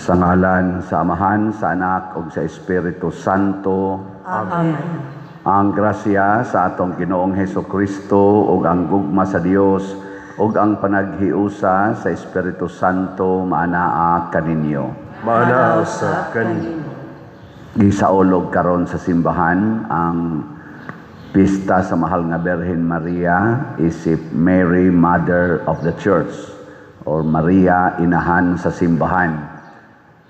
Sa ngalan sa Amahan, sa Anak, ug sa Espiritu Santo. Amen. Ang grasya sa atong Ginoong Hesukristo ug ang gugma sa Dios ug ang panaghiusa sa Espiritu Santo maanaa kaninyo. Maanaa sa kanimo. Gisaulog karon sa simbahan ang pista sa mahal nga Birhen Maria, isip Mary, Mother of the Church, or Maria, inahan sa simbahan.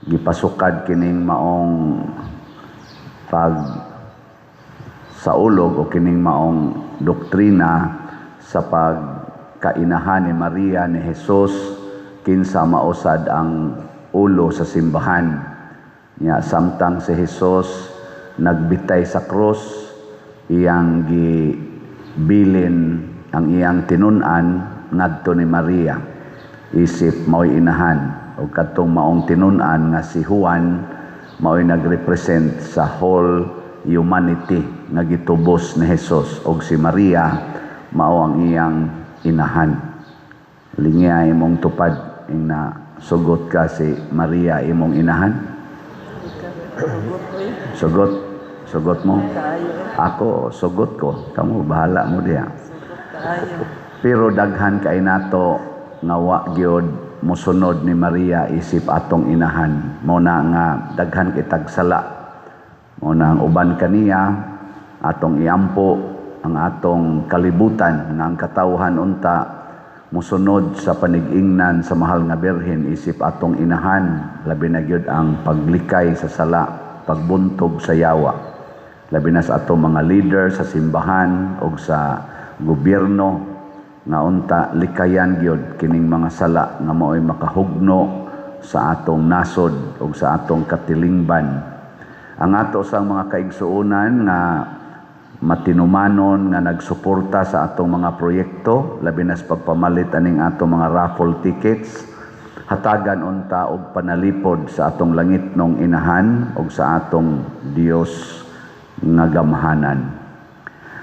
Gipasukad kining maong pag saulog o kining maong doktrina sa pagkainahan ni Maria ni Jesus kinsa mausad ang ulo sa simbahan. Nya samtang si Jesus nagbitay sa krus, iyang gibilin ang iyang tinun-an ngadto ni Maria, isip mao'y inahan. O katong maong tinun-an nga si Juan mao'y nagrepresent sa whole humanity nga gitubos ni Jesus, og si Maria mao ang iyang inahan. Lingiya imong tupad ing na sugot ka si Maria imong inahan. Sugot mo. Ako sugot ko, kamo bahala mo diha. Pero daghan kay nato nga wa gyud mosunod ni Maria isip atong inahan. Muna nga daghan kitag sala. Muna ang uban kaniya atong iampo ang atong kalibutan nga ang katawhan unta mosunod sa panig-ingnan sa mahal nga Birhen isip atong inahan. Labi na gyud ang paglikay sa sala, pagbuntog sa yawa. Labi na sa atong mga leader sa simbahan o sa gobyerno nga unta likayan gyud kining mga sala nga mao'y makahugno sa atong nasod ug sa atong katilingban. Ang ato sang mga kaigsuonan nga matinumanon nga nagsuporta sa atong mga proyekto, labi na sa pagpamalit aning atong mga raffle tickets, hatagan unta og panalipod sa atong langitnong inahan ug sa atong Dios nga gamhanan.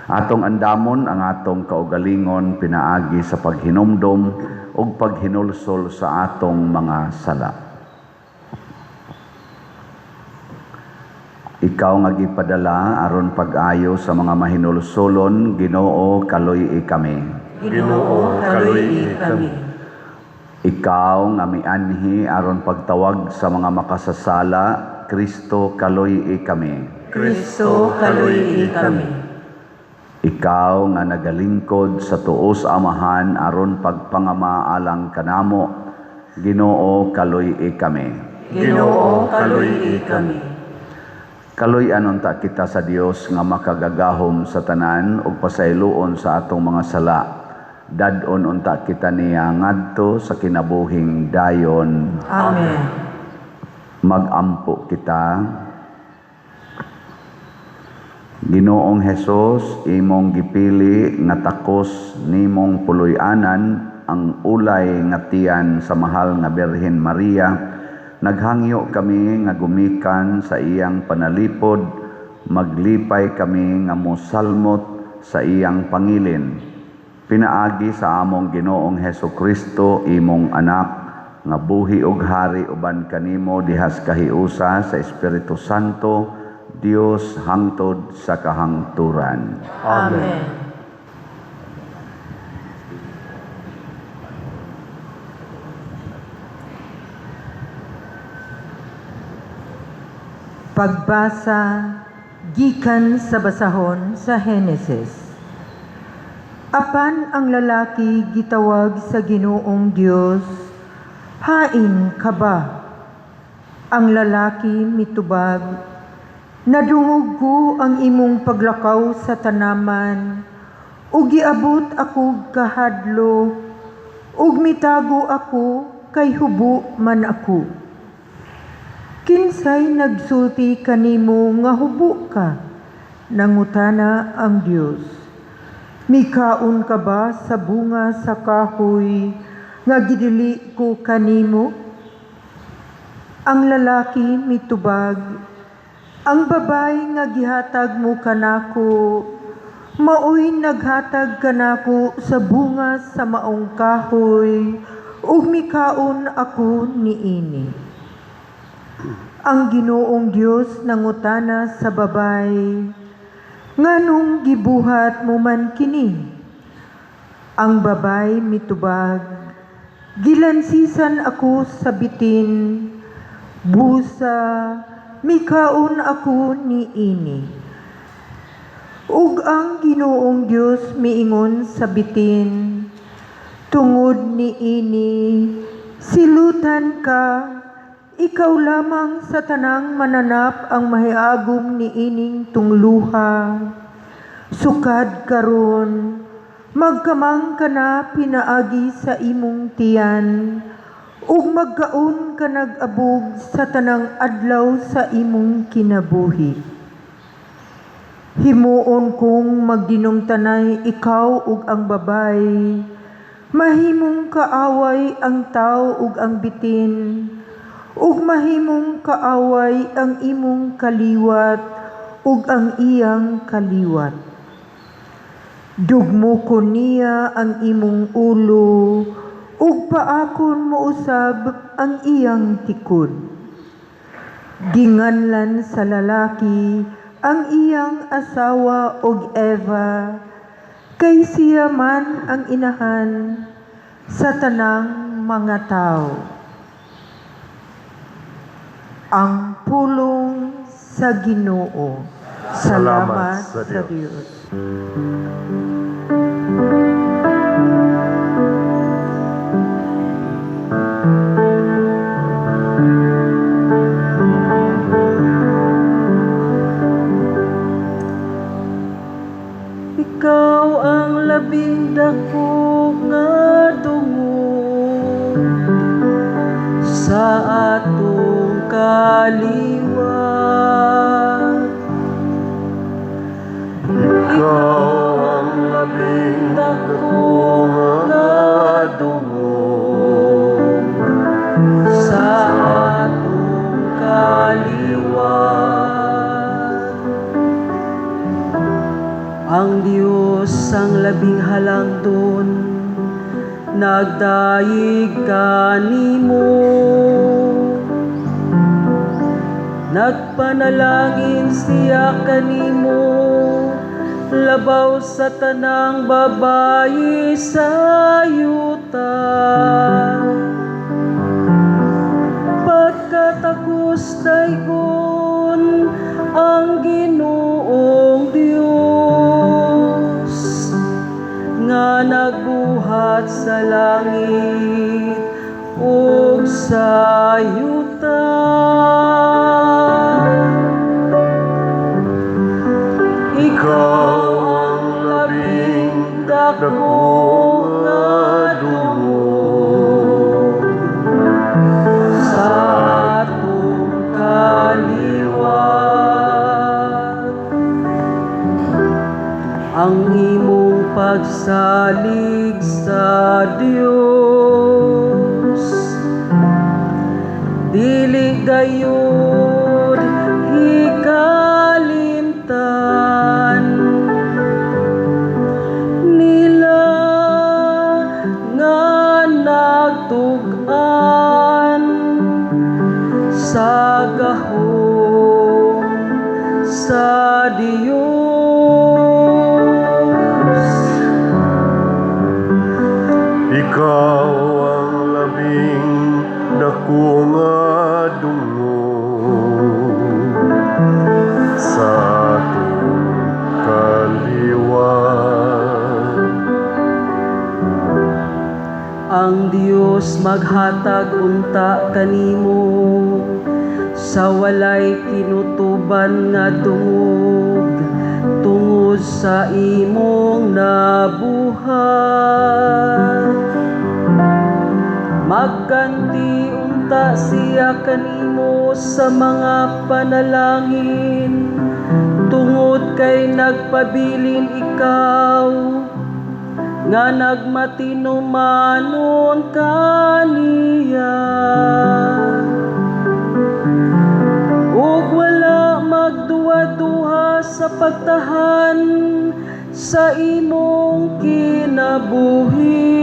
Atong andamon ang atong kaugalingon pinaagi sa paghinumdom ug paghinulsol sa atong mga sala. Ikaw nga gipadala aron pag-ayo sa mga mahinulsolon, Ginoo, kaluy-i kami. Ginoo, kaluy-i kami. Ikaw nga mianhi aron pagtawag sa mga makasasala, Kristo, kaluy-i kami. Kristo, kaluy-i kami. Ikaw nga nagalingkod sa tuos Amahan aron pagpangamaalang kanamo, Ginoo, kaluy-i kami. Ginoo, kaluy-i kami. Kaluy-an unta kita sa Dios nga makagagahom sa tanan ug pasayloon sa atong mga sala. Dadon unta kita niya ngadto sa kinabuhing dayon. Amen. Magampo kita. Ginoong Hesus, imong gipili nga takos nimong puloy-anan ang ulay nga tiyan sa mahal nga Birhen Maria. Naghangyo kami nga gumikan sa iyang panalipod, maglipay kami nga mosalmot sa iyang pangilin. Pinaagi sa among Ginoong Hesukristo, imong anak, nga buhi ug hari uban kanimo dihas kahiusa sa Espiritu Santo, Dios hangtod sa kahangturan. Amen. Pagbasa Gikan sa basahon sa Henesis. Apan ang lalaki gitawag sa Ginoong Dios, hain ka ba? Ang lalaki mitubag, nadungog ko ang imong paglakaw sa tanaman, ug giabot ako kahadlo, ug mitago ako kay hubo man ako. Kinsay nagsulti kanimo nga hubo ka? Nangutana ang Dios. Mikaon ka ba sa bunga sa kahoy nga gidili ko kanimo? Ang lalaki mitubag, ang babay nga gihatag mo kanako, maoy naghatag kanako sa bunga sa maong kahoy, ug mikaon ako niini. Ang Ginoong Dios nangutana sa babay, nganong gibuhat mo man kini? Ang babay mitubag, gilansisan ako sa bitin, busa, mikaon ako niini. Ug ang Ginoong Dios miingon sa bitin, tungod niini, silutan ka, ikaw lamang sa tanang mananap ang mahiagom ni ining tungluha. Sukad karon, magkamang ka na pinaagi sa imong tiyan, ug magkaon ka nag-abog sa tanang adlaw sa imong kinabuhi. Himuon kong magdinumtanay ikaw ug ang babay, mahimong kaaway ang tao ug ang bitin, ug mahimong kaaway ang imong kaliwat ug ang iyang kaliwat. Dugmo ko niya ang imong ulo ug paakon mo usab ang iyang tikod. Ginganlan sa lalaki ang iyang asawa og Eva, kay siya man ang inahan sa tanang mga tao. Ang pulong sa Ginoo. Salamat sa Diyos. Ikaw ang labing dako nga dungo sa atong kaliwat. Ikaw ang labing dako nga dungo sa atong kaliwat. Ang Diyos ang labing halangdon, nagdaig kanimo, nagpanalangin siya kanimo, labaw sa tanang babayi sa yuta. Pagkatakos daygon ang Ginoong Dios, nga nagbuhat sa langit ug sa yuta. Ikaw ang labing dako nga dungo sa atong kaliwat. Ang imong pagsalig sa Dios, dili gayud hikalimtan nila nga nagtug-an sa gahom sa Dios. Ikaw ang labing dako nga dungo sa naghatag unta kanimo sa walay kinutuban nga dungog tungod sa imong nabuhat. Magganti unta siya kanimo sa mga panalangin tungod kay nagpabilin ikaw nga nagmatinumanon kaniya. Ug wala magduwa-duha sa pagtahan sa imong kinabuhi.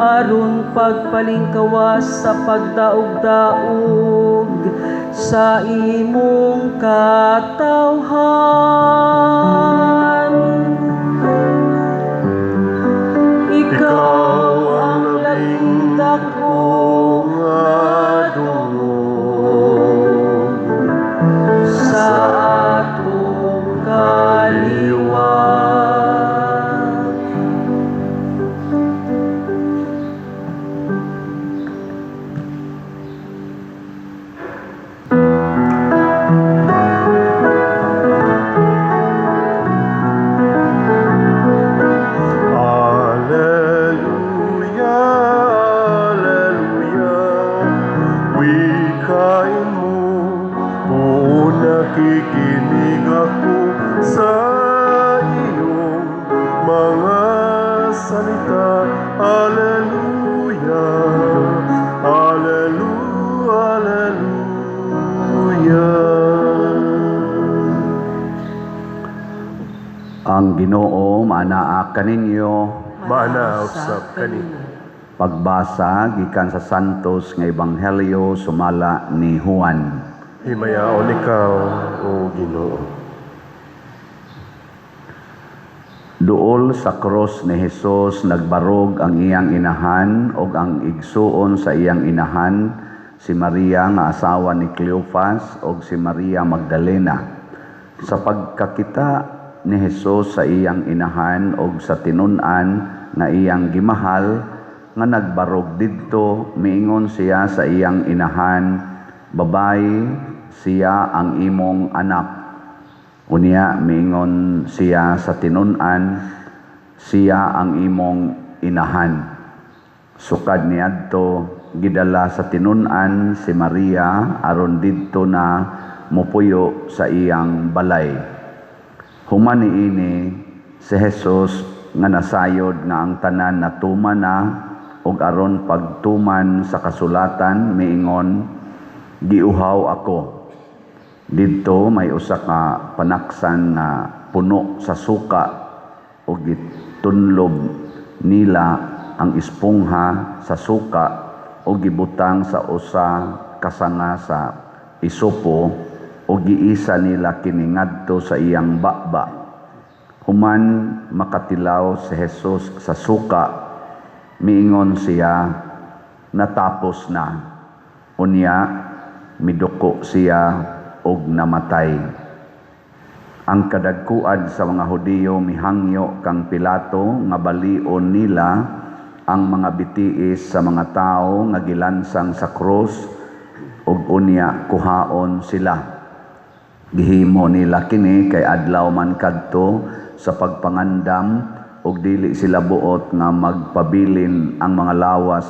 Aron pagpalingkawas sa pagdaog-daog sa imong katawhan. Ikaw ang labing dako nga dungog sa atong kaliwa. Nakikinig ako sa iyong mga salita. Alleluia, Alleluia, Alleluia. Ang Ginoo maanaa kaninyo. Manausap kanino. Pagbasa gikan sa Santos nga Ebanghelyo sumala ni Juan. Himayaon ikaw, O Ginoo. Duol sa krus ni Hesus nagbarog ang iyang inahan ug ang igsuon sa iyang inahan si Maria nga asawa ni Cleopas ug si Maria Magdalena. Sa pagkakita ni Hesus sa iyang inahan ug sa tinun-an nga iyang gimahal nga nagbarog didto, miingon siya sa iyang inahan, "Babayi, siya ang imong anak." Unya miingon siya sa tinun-an, "Siya ang imong inahan." Sukad niadto gidala sa tinun-an si Maria aron didto na mupuyo sa iyang balay. Human niini si Hesus nga nasayod nga ang tanan natuman na ug aron pagtuman sa kasulatan miingon, "Giuhaw ako." Didto may usa ka panaksan nga puno sa suka ug gitunlob nila ang espongha sa suka ug gibutang sa usa ka sanga sa isopo ug giisa nila kini ngadto sa iyang baba. Human makatilaw si Hesus sa suka, miingon siya, "Natapos na." Unya miduko siya og namatay. Ang kadagkuad sa mga Hudiyo mihangyo kang Pilato nga balion nila ang mga bitiis sa mga tao nga gilansang sa krus ug unya kuhaon sila. Gihimo nila kini kay adlaw man kadto sa pagpangandam ug dili sila buot nga magpabilin ang mga lawas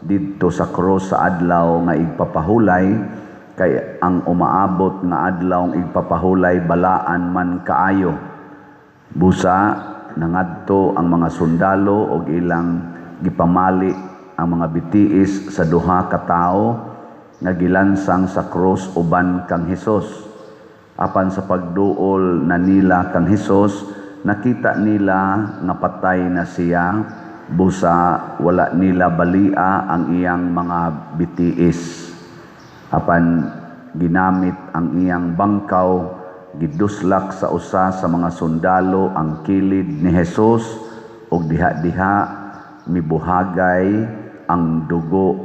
didto sa krus sa adlaw nga igpapahulay, kay ang umaabot nga adlaw nga igpapahulay balaan man kaayo. Busa nangadto ang mga sundalo ug ilang gipamali ang mga bitiis sa duha ka tawo nga gilansang sa krus uban kang Hesus. Apan sa pagduol na nila kang Hesus, nakita nila nga patay na siya, busa wala nila balia ang iyang mga bitiis. Apan ginamit ang iyang bangkaw, giduslak sa usa sa mga sundalo ang kilid ni Hesus ug diha-diha mibuhagay ang dugo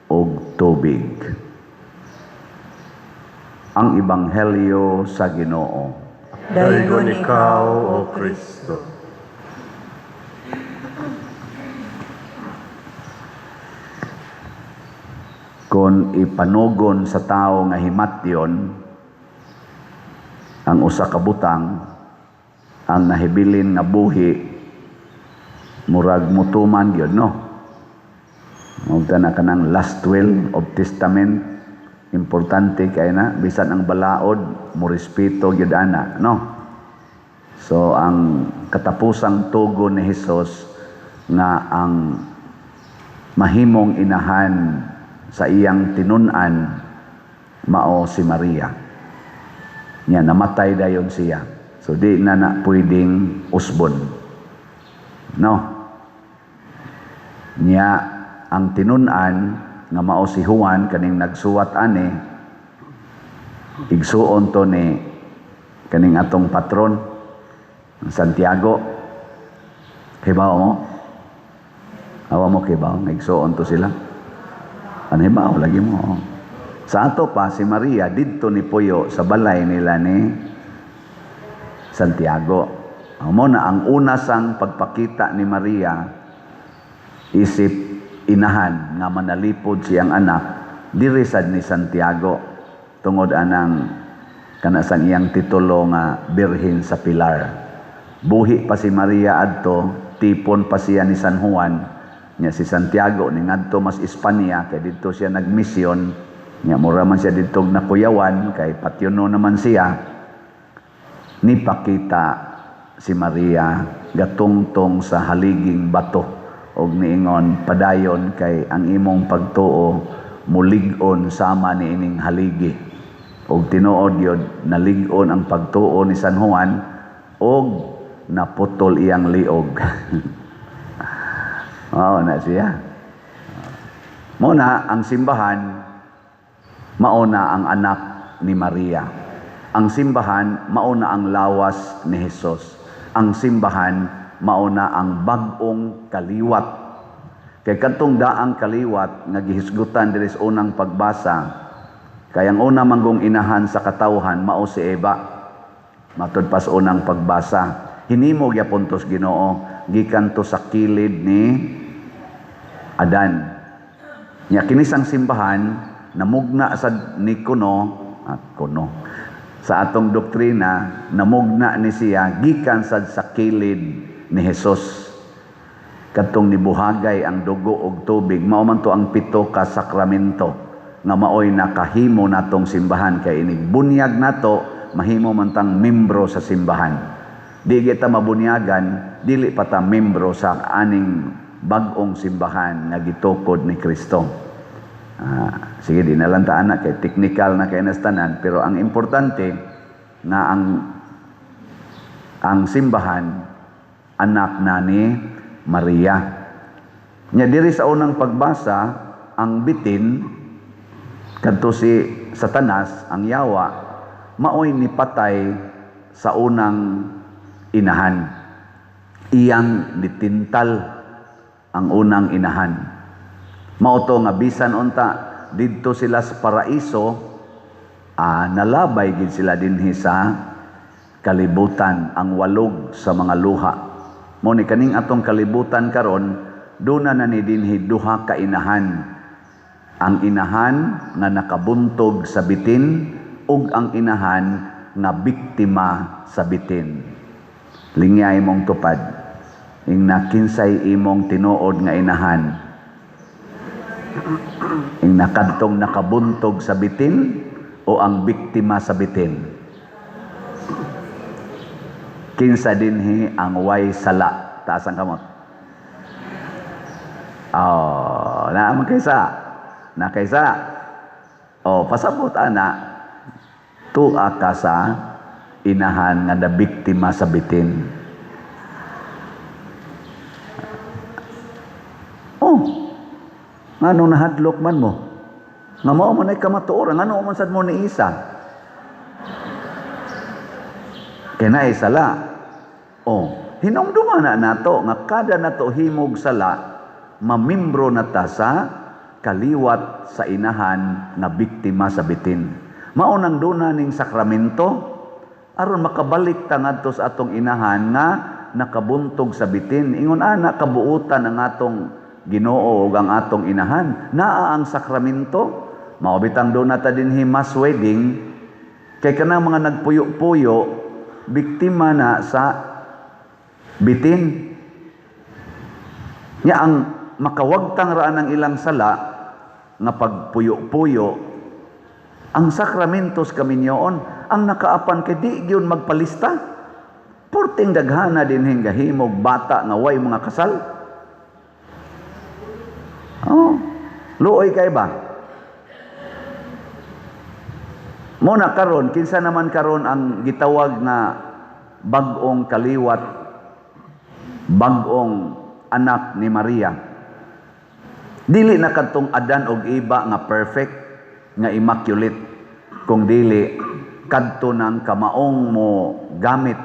ug tubig. Ang Ebanghelyo sa Ginoo. Daygon ikaw, O Kristo. kung ipanugon sa tao nga himatyon ang usa ka butang, ang nahibilin nga buhi murag mutuman gyud, no? Mugta na kanang last will of testament, importante kay na bisan ang balaod mo respeto gyud ana, no? So ang katapusang tugon ni Hesus nga ang mahimong inahan sa iyang tinun-an mao si Maria. Nya namatay dayon siya. So di na pwedeng usbon. No. Nya ang tinun-an nga mao si Juan kaning nagsuwat ani, igsuon to ni kaning atong patron Santiago. Kibaw mo? Awa mo kibaw, nagsuon to sila. Ano ba? Lagi mo. Sa ato pa, si Maria, dito ni Puyo, sa balay nila ni Santiago. Amo na, ang una sang pagpakita ni Maria, isip inahan, nga manalipod siyang anak, dirisad ni Santiago, tungod anang kanasang iyang titulo nga Birhen sa Pilar. Buhi pa si Maria adto, tipon pa siya ni San Juan, nya si Santiago ni ngadto mas Espanya kay dito siya nagmisyon, nya mura man siya dito nakuyawan kay patyono naman siya. Nipakita si Maria gatungtong sa haliging bato og niingon padayon kay ang imong pagtuo mulig-on sama ni ining haligi. Og tinuod yun nalig-on ang pagtuo ni San Juan og naputol iyang liog. Oo na siya. Muna, ang simbahan, mauna ang anak ni Maria. Ang simbahan, mauna ang lawas ni Jesus. Ang simbahan, mauna ang bagong kaliwat. Kay kadtong daang kaliwat, nga gihisgutan diri sa unang pagbasa, kay ang una manggong inahan sa katawhan, mao si Eva. Matud pas unang pagbasa. Hinimo gyapon tos Ginoo, gikan to sa kilid ni Adan. Nya kinisang simbahan namugna sa ni kuno sa atong doktrina namugna ni siya gikan sa kilid ni Hesus. Kadtong nibuhagay ang dugo og tubig, mao man to ang pito ka sakramento nga maoy nakahimo natong simbahan kay inig bunyag nato mahimo man tang membro sa simbahan. Di kita mabunyagan dili pa ta membro sa aning bagong simbahan nga gitukod ni Kristo. Sige, di nalantaan na kay technical na kay nastanan, pero ang importante nga ang simbahan anak na ni Maria. Nya diri sa unang pagbasa, ang bitin kadto si Satanas, ang yawa, maoy nipatay sa unang inahan. Iyang nitintal ang unang inahan. Mauto nga bisan unta didto sila sa paraiso, nalabay gid sila dinhi sa kalibutan, ang walog sa mga luha. Mo ni kaning atong kalibutan karon, duna na ni dinhi duha ka inahan. Ang inahan nga nakabuntog sa bitin ug ang inahan nga biktima sa bitin. Lingay mong tupad. Ing nakinsay imong tinuod nga inahan. Ing nakadtong nakabuntog sa bitin o ang biktima sa bitin. Kinsa dinhi ang way sala. Taas ang kamot. Naamang kaysa. Na kaysa. Pasabot ana. Tua ka sa inahan nga nabiktima sa bitin. Ngano nahadlok man mo? Nga mao man ay kamatuoran, ngano man sad mo ni isa? Kena sala. Hinumduman na nato nga kada nato himog sala, mamimbro na ta sa kaliwat sa inahan na biktima sa bitin. Mao nang duna ning sakramento aron makabalik ta ngadto sa atong inahan nga nakabuntog sa bitin. Ingon ana kabuutan ang atong Ginoo ug ang atong inahan. Naa ang sakramento maobitang doon nata din mass wedding, kay kanang mga nagpuyo-puyo, biktima na sa bitin. Nya ang makawagtang raan ng ilang sala, nga pagpuyo-puyo, ang sakramentos kaminyoon, ang nakaapan kay di gyud magpalista. Porting daghana din hingahimog bata nga way mga kasal. Oh, luoy kay ba? Muna karon, kinsa naman karon ang gitawag na bag-ong kaliwat, bag-ong anak ni Maria. Dili na kadtong Adan og Eva nga perfect, nga immaculate, kung dili kadto ng kamaong mo gamit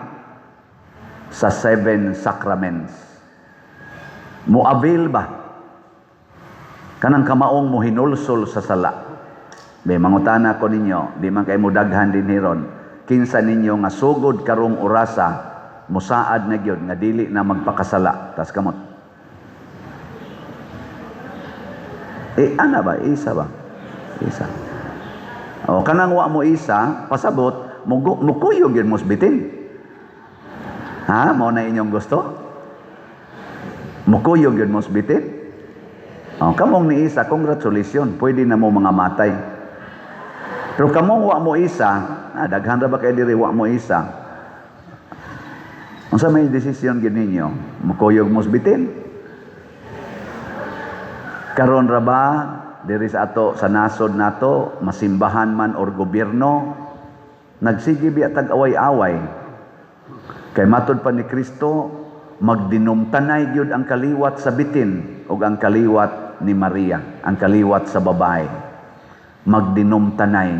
sa 7 sacraments. Mo-avail ba? Kanang kamaong mo hinulsol sa sala. Be, mangutana ko ninyo, di man kay mudaghan din hiron, kinsa ninyo nga sugod karong orasa, musaad na gyud nga dili na magpakasala, tas kamot. Ana ba? Isa ba? Isa. O, kanang wa mo isa, pasabot, mukuyog yun musbitin. Ha? Mao na inyong gusto? Mukuyog yun musbitin? O, kamong ni isa, congratulations, pwede na mo mga matay. Pero kamong wa mo isa, daghan ra ba kayo diri wa mo isa? Unsa may desisyon gid ninyo? Mukuyog musbitin? Karon ra ba diri sa ato sa nasod nato, masimbahan man or gobyerno, nagsige biya tag away-away. Kay matud pa ni Kristo, magdinumtanay gyud ang kaliwat sa bitin ug ang kaliwat ni Maria, ang kaliwat sa babae. Magdinumtanay.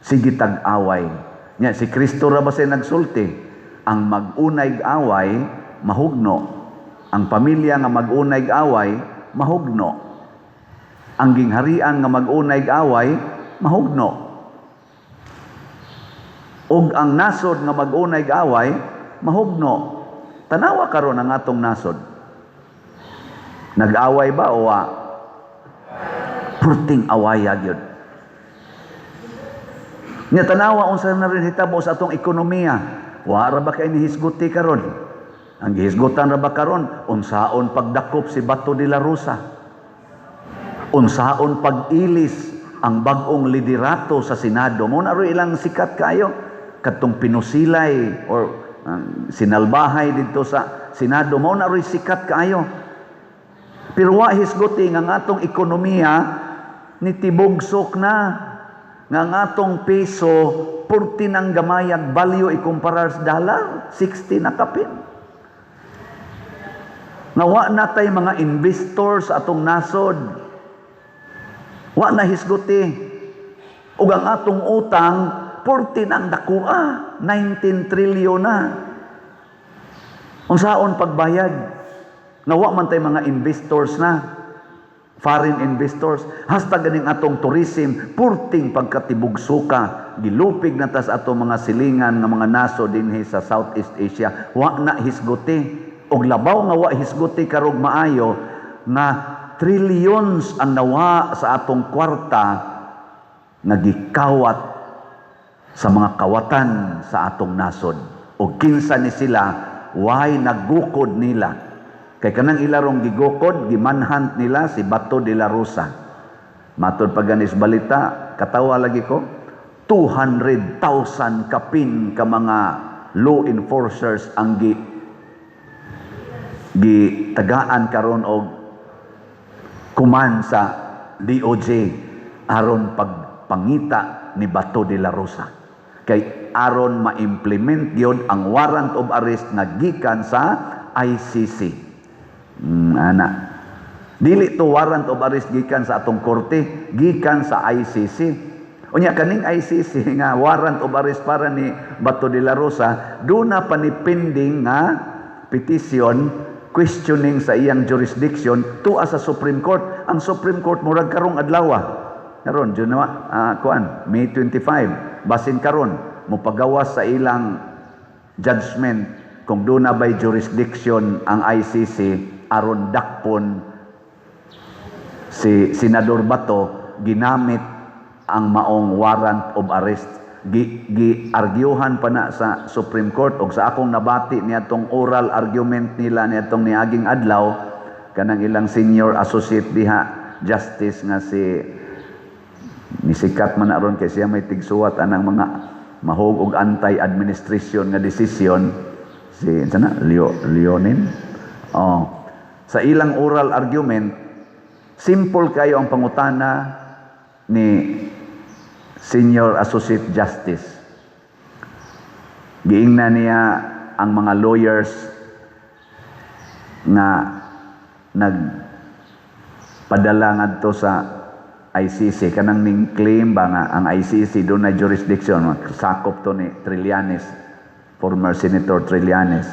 Sige tag away. Nya si Kristo ra ba say nagsulti, ang mag-unay away mahugno. Ang pamilya nga mag-unay away mahugno. Ang gingharian nga mag-unay away mahugno. Ug ang nasod nga mag-unay away mahugno. Tanawa karon ang atong nasod. Nag-away ba o wa? Purting awaya gyud. Nya tanawa unsa na rin hitabo sa atong ekonomiya. Wa ra ba kay nihisguti karon? Ang gihisgutan ra ba karon unsaon pagdakop si Bato de la Rosa? Unsaon pag-ilis ang bag-ong liderato sa Senado? Mo na ro ilang sikat kayo kadtong pinusilay or sinalbahay dito sa Senado. Mo na ro sikat kayo. Pero wa hisguti nga atong ekonomiya nitibugsok na nga atong peso 40 nang gamayag value ikumparar sa dollar 60 na kapin. Nawa natay mga investors sa atong nasod. Wa na hisguti. Ug ang atong utang 40 nang dakua, 19 trilyon na. Unsaon pagbayad? Nawa man tay mga investors na. Foreign investors, hasta ganing atong tourism, purting pagkatibugsuka, gilupig na tas atong mga silingan ng mga naso dinhi sa Southeast Asia, wa na hisguti. Og labaw nga wa hisguti karog maayo, nga trillions ang nawa sa atong kwarta, nagikawat sa mga kawatan sa atong nasod. Og kinsa ni sila, why nagukod nila. Kay kanang ilarong gigukod, gimanhunt nila si Bato de la Rosa. Matod pa ganis balita, katawa lagi ko, 200,000 kapin ka mga law enforcers ang gitagaan karon og kuman sa DOJ aron pagpangita ni Bato de la Rosa. Kay aron ma-implement gyud ang warrant of arrest na gikan sa ICC. Dili to warrant of arrest gikan sa atong korte, gikan sa ICC. Unya kaning ICC nga warrant of arrest para ni Bato de la Rosa, duna pa ni pending nga petition questioning sa iyang jurisdiction tuwa sa Supreme Court. Ang Supreme Court murag karong adlaw. Karon May 25, basin karon mopagawas sa ilang judgment kung duna bay jurisdiction ang ICC aron dakpon si Senador Bato ginamit ang maong warrant of arrest. Gi-arguhan pa na sa Supreme Court og sa akong nabati niadtong oral argument nila niadtong niaging adlaw kanang ilang senior associate diha justice nga si nisikat man aron kay siya may tigsuwat anang mga mahog og anti-administration nga desisyon si sana Leonin. Sa ilang oral argument simple kayo ang pangutana ni Senior Associate Justice. Giingna niya ang mga lawyers nga nagpadala ngadto sa ICC kanang ning claim ba nga ang ICC doon na jurisdiction sakop to ni Trillanes, former Senator Trillanes.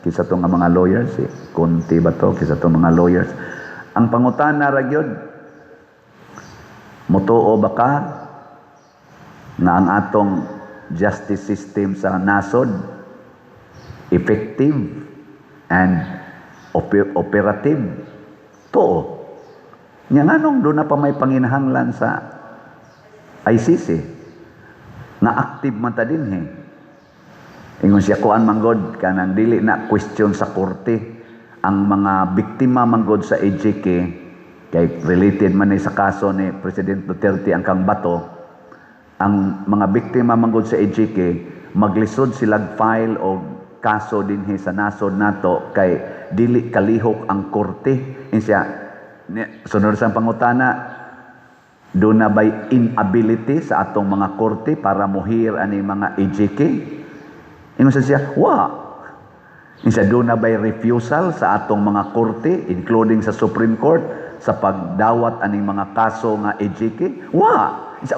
Kisa to nga mga lawyers si Conti ba to kisa to mga lawyers. Ang pangutana ra gyud motuo ba ka na ang atong justice system sa nasod effective and operative? Too. Nya nganong doon na pa may panginahanglan sa ICC na active man ta dinhi. Ingon siya kuan manggod kanang dili na question sa korte ang mga biktima manggod sa EJK kay related man ni sa kaso ni President Duterte ang Kang Bato. Ang mga biktima manggod sa EJK maglisod sila file o kaso dinhi sa nasod nato kay dili kalihok ang korte. Insya sunod sa pangutana do na by inability sa atong mga korte para muhir ani mga EJK. Ingon siya insya do na by refusal sa atong mga korte including sa Supreme Court sa pagdawat aning mga kaso nga EJK. Isa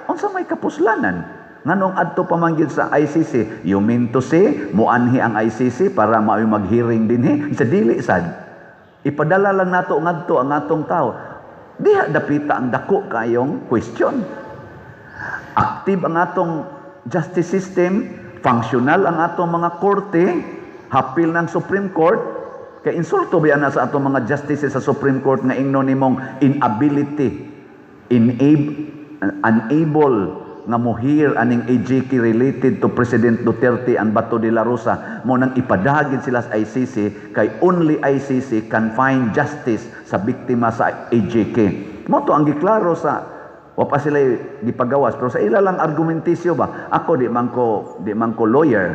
unsa may kapuslanan nganong adto pamanggid sa ICC you mean to say muanhi ang ICC para maoy maghearing dinhi isa dili sad ipadala lang nato ngadto ang atong tao diha dapita ang dako kayong question. Active ang atong justice system, functional ang atong mga korte, hapil ng Supreme Court kay insulto ba na sa atong mga justices sa Supreme Court nga ingnon nimong inability unable nga muhir aning EJK related to President Duterte and Bato de la Rosa mo nang ipadagin sila sa ICC kay only ICC can find justice sa biktima sa EJK. Mo to ang giklaro sa wa pa sila gipagawas pero sa ila lang argumentasyo ba ako di man ko lawyer,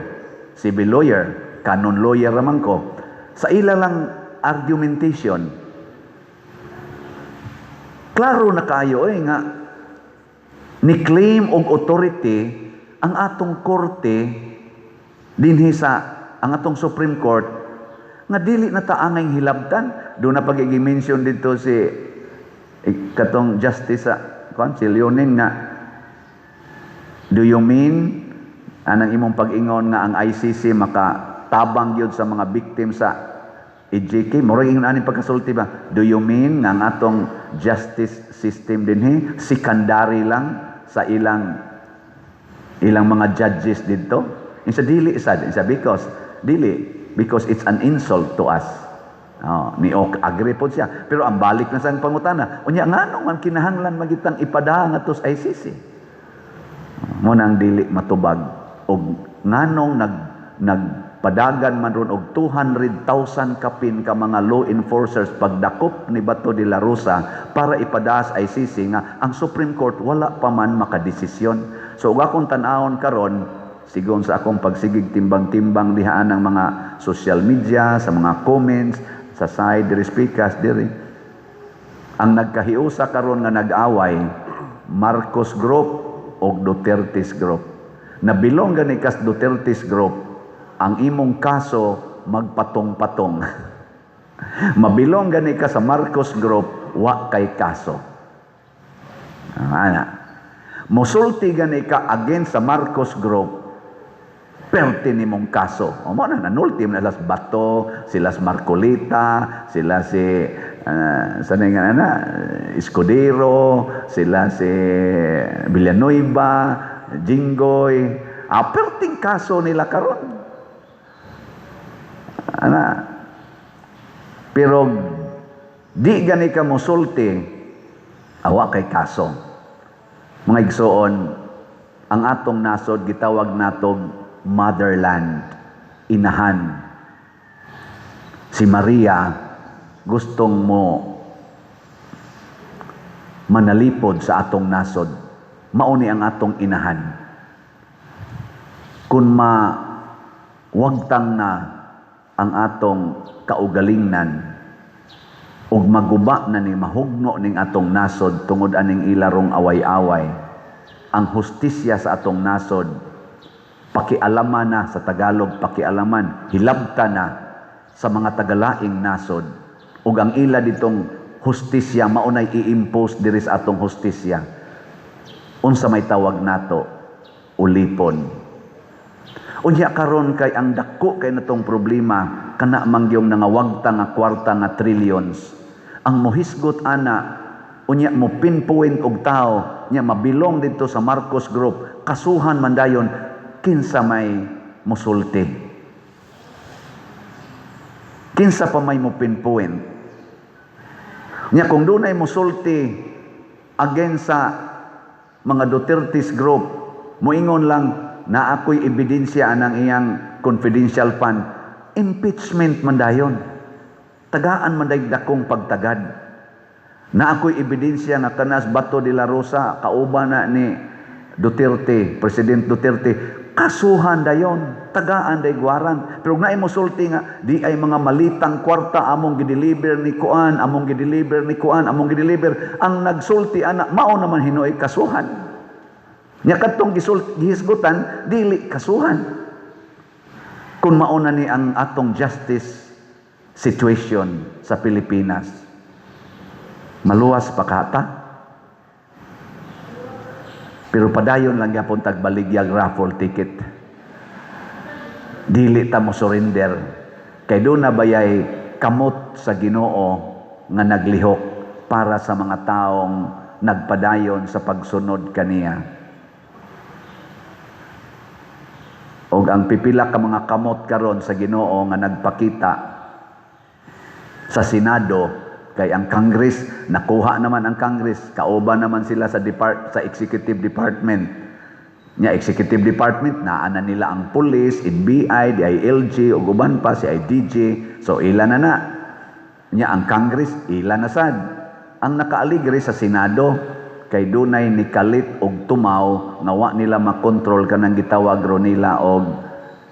civil lawyer, canon lawyer raman ko. Sa ila lang argumentation klaro na kayo nga ni-claim og authority ang atong korte dinhi sa ang atong Supreme Court nga dili na taangay hilabtan. Doon na pag-i-mention dito si katong justice sa si Leonin nga do you mean anang imong pag-ingon nga ang ICC makatabang yun sa mga victim sa EJK? Murag ingon ani pagkasulti ba? Do you mean nga ang atong justice system dinhi secondary lang sa ilang mga judges dito? Insa dili sad, insa because it's an insult to us. Ni agree po siya. Pero ang balik na sa pangutana, unya nganong man kinahanglan magitang ipadaha ngadto sa ICC? Mo nang dili matubag og nganong nagpadagan man ron og 200,000 kapin ka mga law enforcers pagdakop ni Bato de la Rosa para ipadaas ICC nga ang Supreme Court wala pa man makadesisyon. So ug akong tan-awon karon sigon sa akong pagsigig timbang-timbang dihaan ng mga social media, sa mga comments, sa side diri speakers diri. Ang nagkahiusa karon nga nag-away Marcos Group o Duterte's Group. Nabilong gani kas Duterte's Group, ang imong kaso magpatong-patong. Mabilong gani ka sa Marcos Group, wa kay kaso. Musulti gani ka against sa Marcos Group, perte nimong kaso. O mo na nanultim na las Bato, silas Marcolita, sila si Escudero, sila si Villanueva, Jinggoy, perting kaso nila karon. Pero di gani ka musulti, awa kay kaso. Mga igsoon, ang atong nasod gitawag natong motherland, inahan. Si Maria gustong mo manalipod sa atong nasod. Mauni ang atong inahan. Kung wagtang na ang atong kaugalingnan ug maguba na ni mahugno ning atong nasod tungod aning ilarong away-away, ang hustisya sa atong nasod pakialaman na, sa Tagalog pakialaman, hilabta na sa mga tagalaing nasod, ug ang ila ditong hustisya maunay i-impose diri sa atong hustisya. Unsa may tawag nato? Ulipon. Unya karon kay ang dako kay natong problema kana mangyong nangawagta nga kwarta nga trillions. Ang mohisgot ana unya mo pinpoint og tao nya mabilong dito sa Marcos Group, kasuhan man dayon kinsa may musulti. Kinsa pa may mo pinpoint. Nya kung dunay musulti against sa mga Duterte's group, moingon lang na ako'y ebidensya anang iyang confidential fund, impeachment man dayon. Tagaan man dayon dakong pagtagad. Na ako'y ebidensya nga kanas Bato de la Rosa, kauban na ni Duterte, President Duterte, kasuhan dayon, tagaan day guaran. Pero nga musulti nga, di ay mga malitang kwarta among gideliver ni Kuan, among gideliver ni Kuan, among gideliver. Ang nagsulti anak, mao naman hinoy kasuhan. Nya kadtong gihisgutan, dili kasuhan. Kung mauna ni ang atong justice situation sa Pilipinas, maluwas pa kata. Pero padayon lang yapon tagbaligyag raffle ticket. Dili ta mo surrender. Kay doon na bayay kamot sa Ginoo nga naglihok para sa mga taong nagpadayon sa pagsunod kaniya. Og ang pipila ka mga kamot karon sa Ginoo nga nagpakita sa Senado, kay ang Congress, nakuha naman ang Congress, kauban naman sila sa Executive Department. Nya Executive Department, naanan nila ang Police, NBI, DILG, ug uban pa si IDG, so ila na. Nya ang Congress, ila na sad. Ang nakaaligre sa Senado, kay dunay ni kalit og tumaw, nga wa nila makontrol kanang gitawag ro nila og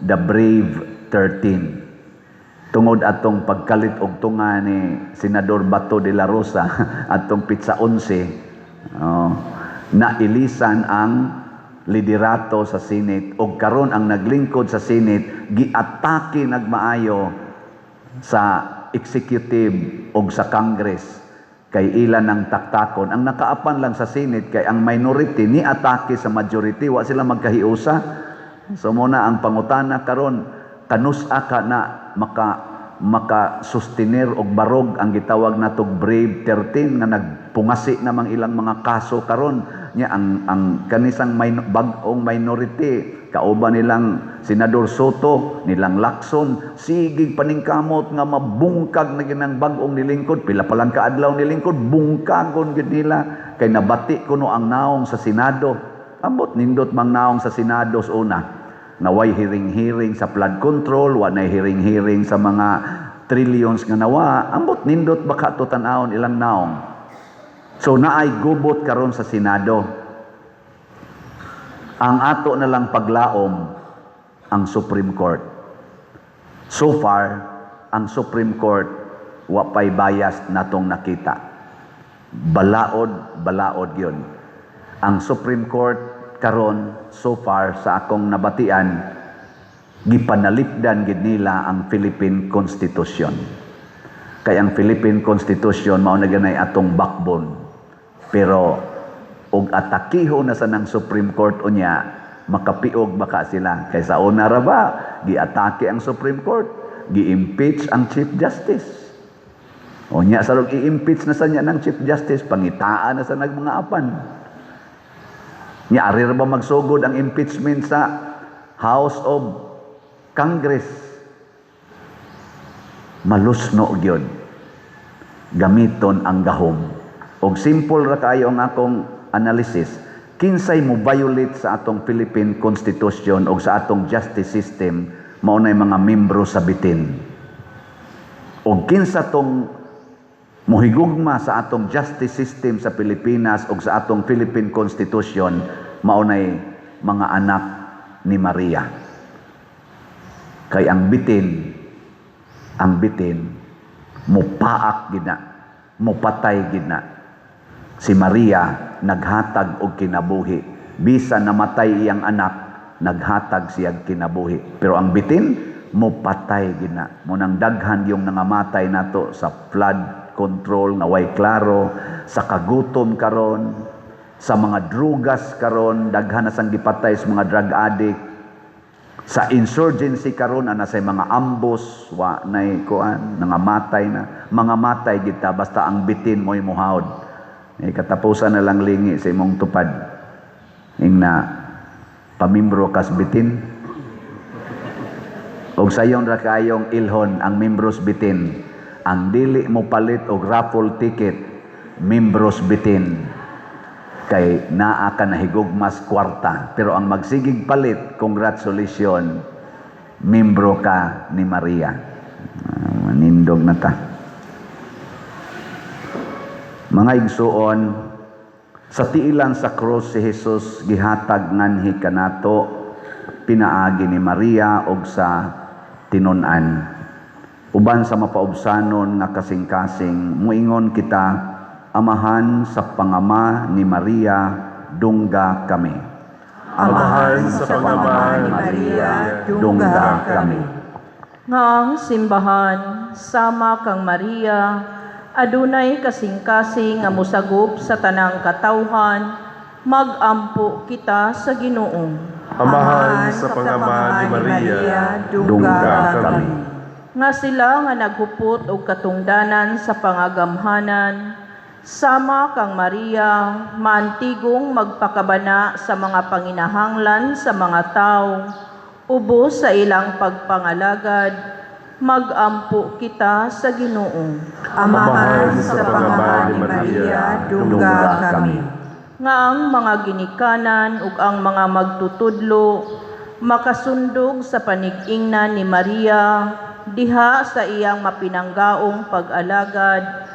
the Brave 13. Tungod atong pagkalit og tunga ni Senador Bato de la Rosa atong pitsa 11, nailisan ang liderato sa Senate og karon ang naglingkod sa Senate giatake nagmaayo sa executive og sa Congress kay ilan ng taktakon. Ang nakaapan lang sa Senate kay ang minority ni atake sa majority, wa sila magkahiusa. So muna ang pangutana karon, kanusa ka na maka sustenir og barog ang gitawag natog Brave 13 nga nagpungasi namang ilang mga kaso karon nya ang kanisang bag-ong minority kauban nilang Senador Soto, nilang Lacson, sigig paningkamot nga mabungkag na ginang bag-ong nilingkod, pila pa lang kaadlaw nilingkod, bungkagon gid nila kay nabati kuno ang naong sa Senado. Ambot nindot mang naong sa Senado sa una, naway hearing-hearing sa flood control, wa nay hearing-hearing sa mga trillions nga nawa, ambot nindot baka to tan-awon ilang naong. So naay gubot karon sa Senado. Ang ato na lang paglaom ang Supreme Court. So far, ang Supreme Court wa pay bias natong nakita. Balaod yun. Ang Supreme Court karon so far sa akong nabatian, gipanalipdan gid nila ang Philippine Constitution. Kay ang Philippine Constitution mao na ganay atong backbone. Pero og atakiho na sa nang Supreme Court unya, makapiog baka sila. Kay sa una ra ba giatake ang Supreme Court, gi-impeach ang Chief Justice. Unya sa i-impeach na sa niya ng Chief Justice, pangitaan na sa nagmanga apan. Nya ari ra ba magsugod ang impeachment sa House of Congress? Malusno gyud. Gamiton ang gahom. Og simple ra kayo ang akong analysis. kinsay mo violate sa atong Philippine Constitution o sa atong justice system, maunay mga membro sa bitin. O kinsa tong mohigugma sa atong justice system sa Pilipinas o sa atong Philippine Constitution, maunay mga anak ni Maria. Kay ang bitin, mupaak gid na, mupatay gid na. Si Maria naghatag og kinabuhi. Bisan namatay iyang anak, naghatag siya kinabuhi. Pero ang bitin, mupatay gid na. Munang daghan yung nangamatay nato sa flood control nga way klaro, sa kagutom karon, sa mga drugas karon, daghan na sang gipatay sa mga drug addict. Sa insurgency karon ana say mga ambush wa nay kuan nangamatay na mga matay kita basta ang bitin mo'y muhawd. Katapusan na lang lingi sa imong tupad ing na pamimbro kas bitin og sayon ra kayong ilhon ang membros bitin, ang dili mo palit og raffle ticket membros bitin kay naa ka nahigugmas kwarta, pero ang magsigig palit, congratulations, membro ka ni Maria. Manindog na ta. Mga igsuon, sa tiilan sa krus si Jesus gihatag nganhi kanato, pinaagi ni Maria og sa tinun-an. Uban sa mapaubsanon nga kasing-kasing, muingon kita, Amahan sa pangama ni Maria, dungga kami. Amahan sa pangama ni Maria, dungga kami. Nga ang simbahan, sama kang Maria, adunay kasing-kasing nga musagop sa tanang katawhan, magampo kita sa Ginoo. Amahan sa pangama ni Maria, dungga kami. Nga sila nga naghupot og katungdanan sa pangagamhanan, sama kang Maria, maantigong magpakabana sa mga panginahanglan sa mga tao, ubos sa ilang pagpangalagad, magampo kita sa Ginoo. Amahan sa pangama ni Maria, dungga kami. Nga ang mga ginikanan ug ang mga magtutudlo makasundog sa panig-ingnan ni Maria diha sa iyang mapinanggaong pag-alagad,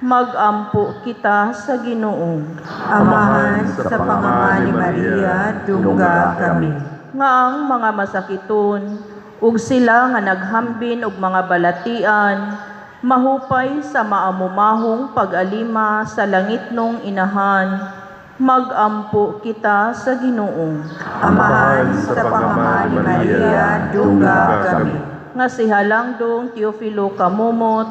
magampo kita sa Ginoo. Amahan sa pangama ni Maria, dungga kami. Nga ang mga masakiton ug sila nga naghambin og mga balatian, mahupay sa maamumahong pag-alima sa langitnong inahan, magampo kita sa Ginoo. Amahan sa pangama ni Maria, dungga kami. Nga si Halangdong Teofilo Kamumot,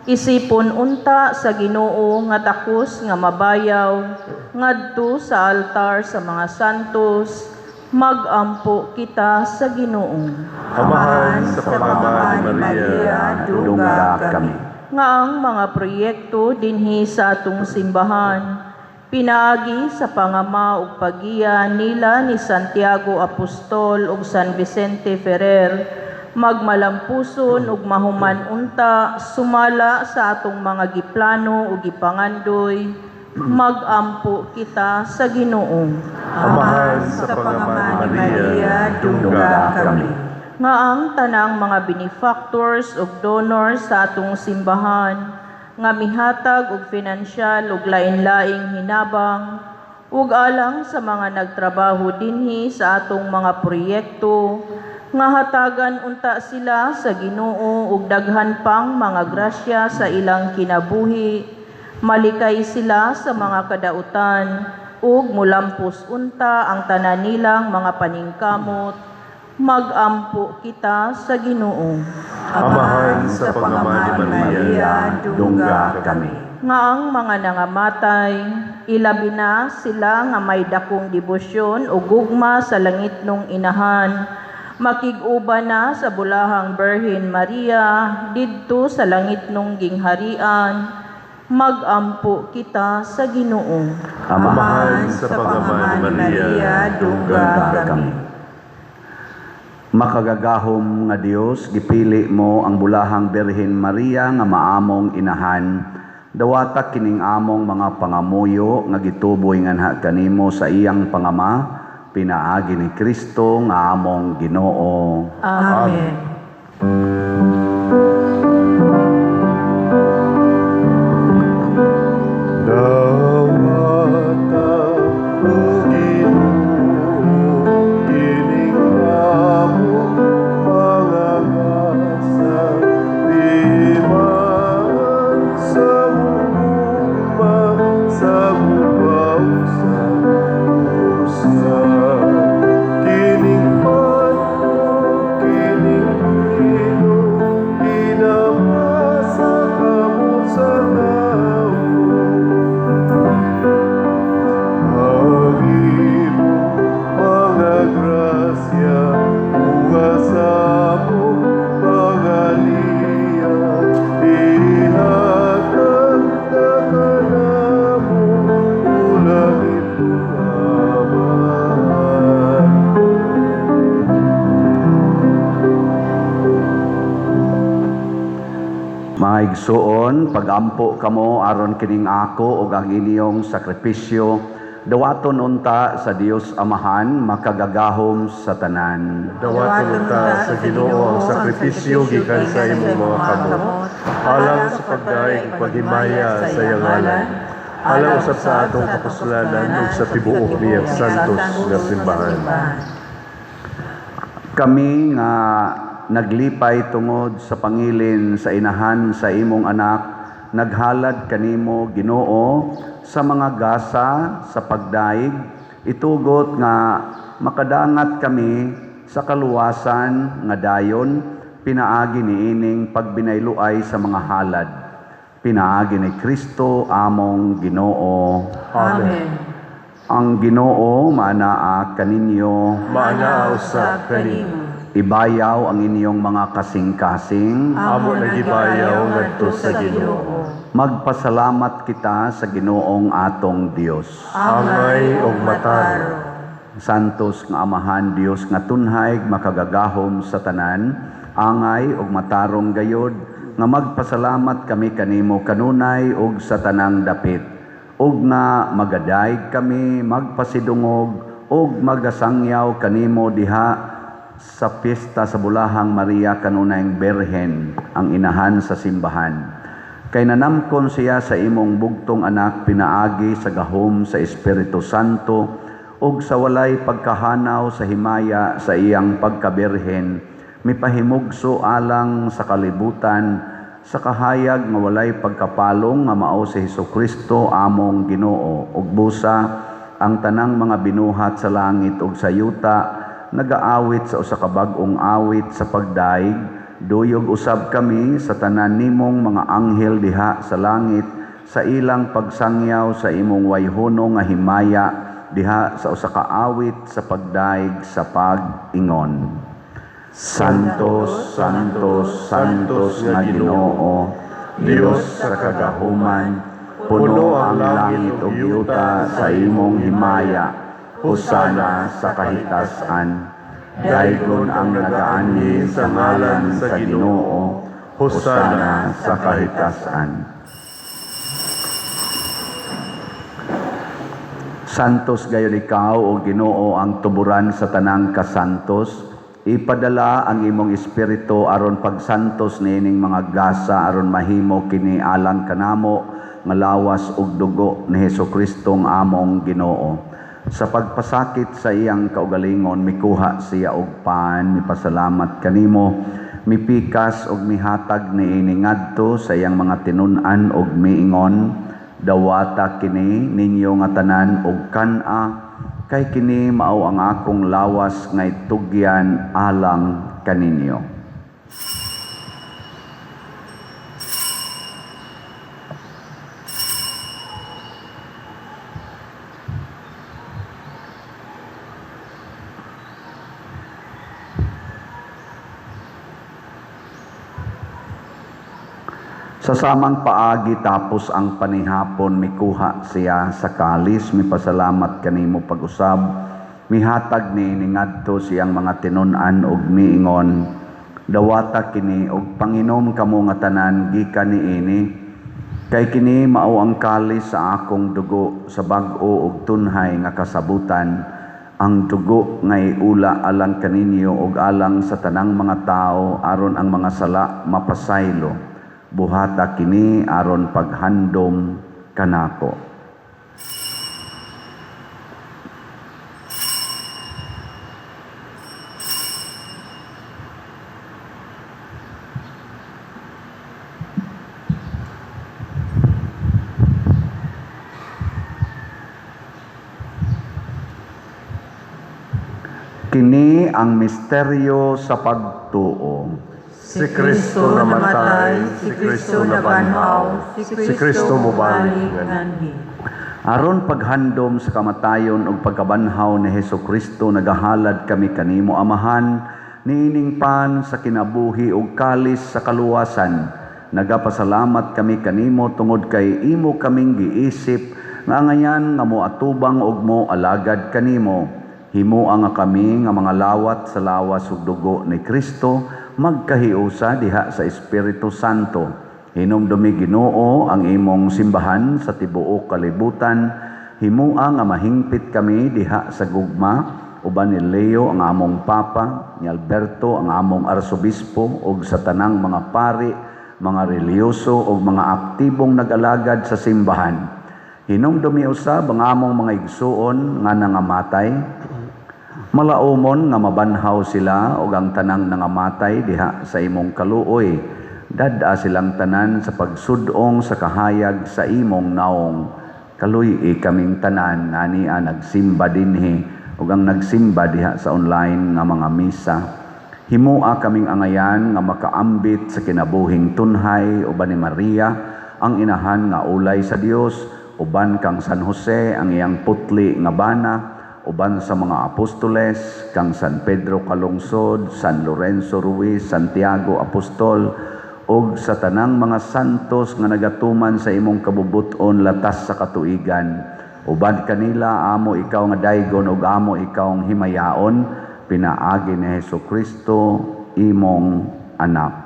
isipon unta sa Ginoo nga takos nga mabayaw, ngadto sa altar sa mga santos, magampo kita sa Ginoo. Amahan sa pangama ni Maria, dungga kami. Nga ang mga proyekto dinhi sa atong simbahan, pinaagi sa pangama ug pagiya nila ni Santiago Apostol ug San Vicente Ferrer, magmalampuson ug mahuman unta sumala sa atong mga giplano ug gipangandoy, magampo kita sa Ginoo. Amahan sa pangama ni Maria, dungga kami. Nga ang tanang mga benefactors ug donors sa atong simbahan, nga mihatag og pinansyal ug lain-laing hinabang, ug alang sa mga nagtrabaho dinhi sa atong mga proyekto, nga hatagan unta sila sa Ginoo ug daghan pang mga grasya sa ilang kinabuhi, malikay sila sa mga kadautan ug mulampos unta ang tanan nilang mga paningkamot, magampo kita sa Ginoo. Amahan sa pangama ni Maria, dungga kami. Nga ang mga nangamatay, ilabi na sila nga may dakong debosyon o gugma sa langitnong inahan, makig-uba na sa bulahang Birhen Maria didto sa langitnong gingharian, magampo kita sa Ginoo. Amahan sa pangama ni Maria, dungga kami. Makagagahom nga Dios, gipili mo ang bulahang Birhen Maria nga maamong inahan, Dawata kining among mga pangamuyo nga gituboy nganha kanimo sa iyang pangama, pinaagi ni Kristo nga among Ginoo. Amen. Dawata o Ginoo, kining among mga gasa, di man sa mugma, sa bubaw sa pusa. Kining pato, kining Ginoo, ginamasa kamo sa tao. Imo mga grasya, ugasamo, pagaliya, ihatag na kanamo, ulang itulaman. Mga igsuon, pagampo kamo aron kining ako ug ang inyong sakripisyo, dawaton unta sa Dios Amahan makagagahom sa tanan. Dawaton ta sa Ginoo ang sakripisyo gikan sa imong mga kamot, alang sa pagdaig paghimaya sa iyang ngalan, alang usab sa atong kapuslanan ug sa tibuok niyang santos nga simbahan. Kami nga naglipay tungod sa pangilin sa inahan sa imong anak, naghalad kanimo Ginoo sa mga gasa sa pagdaig, itugot nga makadangat kami sa kaluwasan nga dayon, pinaagi niining pagbinayluay sa mga halad. Pinaagi ni Kristo among Ginoo. Amen. Ang Ginoo maanaa kaninyo, Maana usab kanimo, ibayaw ang inyong mga kasing-kasing. amo nagibayaw ngadto sa Ginoo. Magpasalamat kita sa Ginoong atong Dios. Angay ug mataro. Santos nga Amahan Dios nga tunhay makagagahom sa tanan, angay ug matarong gayod nga magpasalamat kami kanimo kanunay ug sa tanang dapit. Ug nga magadayeg kami magpasidungog ug magasangyaw kanimo diha sa piyesta sa Bulahang Maria kanunayng Berhen, ang inahan sa simbahan. Kay nanamkon siya sa imong bugtong anak, pinaagi sa gahom sa Espiritu Santo ug sa walay pagkahanaw sa himaya sa iyang pagkaberhen, mipahimugso alang sa kalibutan sa kahayag nga walay pagkapalong nga mao si Hesukristo among Ginoo, ug busa ang tanang mga binuhat sa langit ug sa yuta nagaawit sa usa ka bag-ong awit sa pagdaig. Duyog usab kami sa tanan nimong mga anghel diha sa langit sa ilang pagsangyaw sa imong wayhono nga himaya diha sa usa ka awit sa pagdaig sa pag-ingon. Santos, Santos, Santos nga Ginoo, Dios sa kagahuman, puno ang langit ug yuta sa imong himaya, husana sa kahitasan. Daygon ang nagaanhi sa ngalan sa Ginoo, husana sa kahitasan. Santos gayon ikaw o Ginoo ang tuburan sa tanang kasantos, ipadala ang imong espiritu aron pagsantos niining mga gasa aron mahimo kini alang kanamo nga lawas ug dugo ni Hesukristo ang among Ginoo. Sa pagpasakit sa iyang kaugalingon, mikuha siya og pan, mipasalamat kanimo, mipikas og mihatag niini ngadto sa iyang mga tinun-an og miingon, dawata kini ninyo nga tanan og kan-a, kay kini mao ang akong lawas nga itugyan alang kaninyo. Sa samang paagi tapos ang panihapon, mikuha siya sa kalis, mipasalamat kanimo pag-usab, mihatag ni ngadto siyang mga tinun-an og miingon, dawata kini og panginom kamo nga tanan gikan niini, Kay kini mao ang kalis sa akong dugo sa bag-o ug tunhay nga kasabutan, ang dugo nga iula alang kaninyo ug alang sa tanang mga tao aron ang mga sala mapasaylo. Buhata kini aron paghandom kanako. Kini ang misteryo sa pagtuo. Si Kristo namatay, si Kristo nabanhaw, si Kristo mubalik nganhi. Aron paghandom sa kamatayon ug pagkabanhaw ni Hesukristo nagahalad kami kanimo Amahan, niining pan sa kinabuhi ug kalis sa kaluwasan. Nagapasalamat kami kanimo tungod kay imo kaming giisip nga ngayan nga moatubang ug mo alagad kanimo. Himua nga kami nga mga lawat sa lawas ug dugo ni Kristo magkahiusa diha sa Espiritu Santo. Hinumdumi Ginoo ang imong simbahan sa tibuok kalibutan. Himua nga mahingpit kami diha sa gugma uban ni Leo ang among papa, ni Alberto ang among arsobispo ug sa tanang mga pari, mga reliyoso ug mga aktibong nag-alagad sa simbahan. Hinumdumi usab ang among mga igsuon nga nangamatay. Malaumon nga mabanhaw sila ug ang tanang nangamatay diha sa imong kaluoy. Dad-a silang tanan sa pagsudong sa kahayag sa imong naong. Kaluy kaming tanan nania nagsimba dinhi ug ang nagsimba diha sa online nga mga misa. Himua kaming angayan nga makaambit sa kinabuhing tunhay uban ni Maria ang inahan nga ulay sa Dios, uban kang San Jose ang iyang putli nga bana, uban sa mga apostoles, kang San Pedro Kalungsod, San Lorenzo Ruiz, Santiago Apostol, ug sa tanang mga santos nga nagatuman sa imong kabubuton latas sa katuigan. Uban kanila, amo ikaw nga daygon ug amo ikaw ang himayaon, pinaagi ni Hesukristo, imong anak.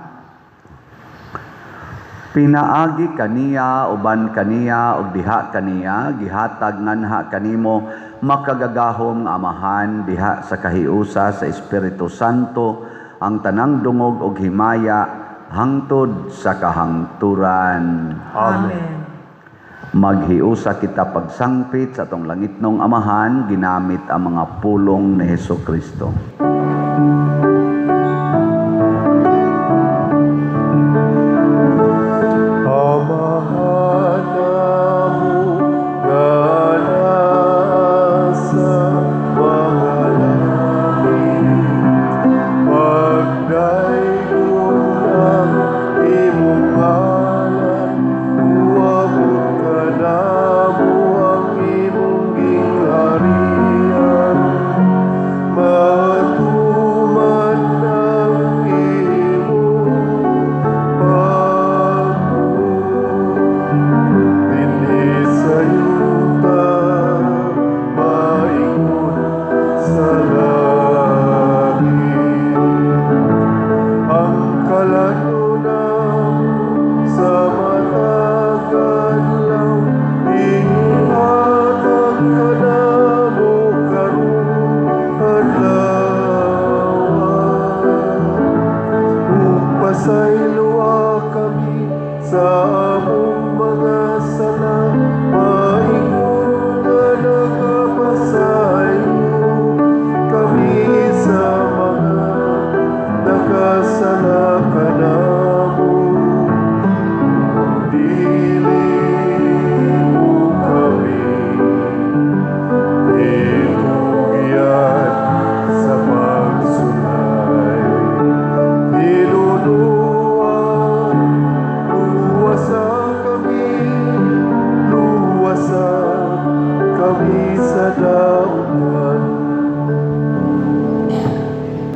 Pinaagi kaniya, uban kaniya, ug diha kaniya, gihatag nganha kanimo, makagagahom nga Amahan, diha sa kahiusa sa Espiritu Santo, ang tanang dungog ug himaya, hangtod sa kahangturan. Amen. Maghiusa kita pagsangpit sa atong langitnong Amahan, ginamit ang mga pulong ni Hesukristo.